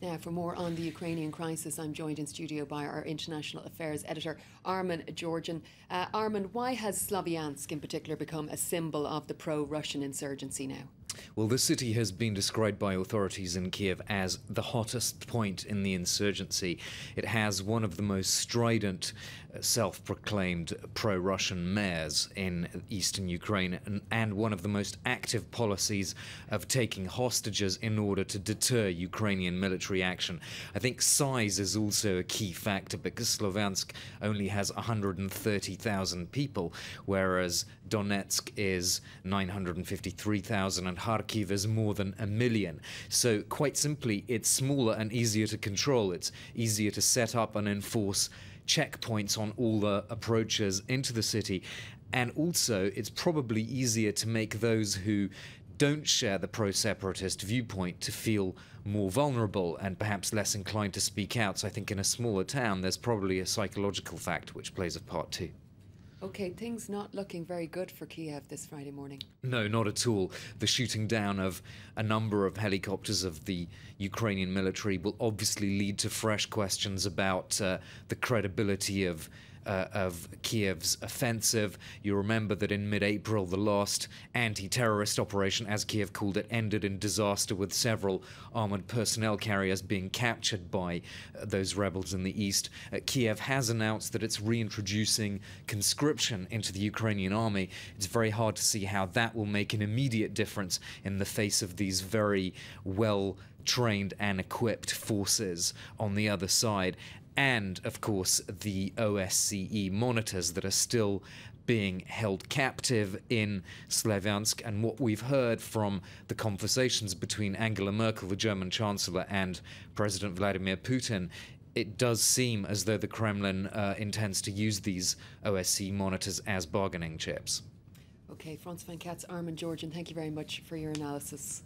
Now, for more on the Ukrainian crisis, I'm joined in studio by our international affairs editor, Armen Georgian. Armen, why has Sloviansk in particular become a symbol of the pro-Russian insurgency now? Well, the city has been described by authorities in Kiev as the hottest point in the insurgency. It has one of the most strident, self-proclaimed pro-Russian mayors in eastern Ukraine and one of the most active policies of taking hostages in order to deter Ukrainian military action. I think size is also a key factor because Sloviansk only has 130,000 people, whereas Donetsk is 953,000 and Kharkiv is more than 1 million. So quite simply, it's smaller and easier to control. It's easier to set up and enforce checkpoints on all the approaches into the city. And also, it's probably easier to make those who don't share the pro-separatist viewpoint to feel more vulnerable and perhaps less inclined to speak out. So I think in a smaller town, there's probably a psychological factor which plays a part too. OK, things not looking very good for Kiev this Friday morning. No, not at all. The shooting down of a number of helicopters of the Ukrainian military will obviously lead to fresh questions about the credibility of Kiev's offensive. You remember that in mid-April, the last anti-terrorist operation, as Kiev called it, ended in disaster with several armoured personnel carriers being captured by those rebels in the east. Kiev has announced that it's reintroducing conscription into the Ukrainian army. It's very hard to see how that will make an immediate difference in the face of these very well-trained and equipped forces on the other side. And, of course, the OSCE monitors that are still being held captive in Sloviansk. And what we've heard from the conversations between Angela Merkel, the German Chancellor, and President Vladimir Putin, it does seem as though the Kremlin intends to use these OSCE monitors as bargaining chips. OK, Franz van Katz, Armen Georgian, thank you very much for your analysis.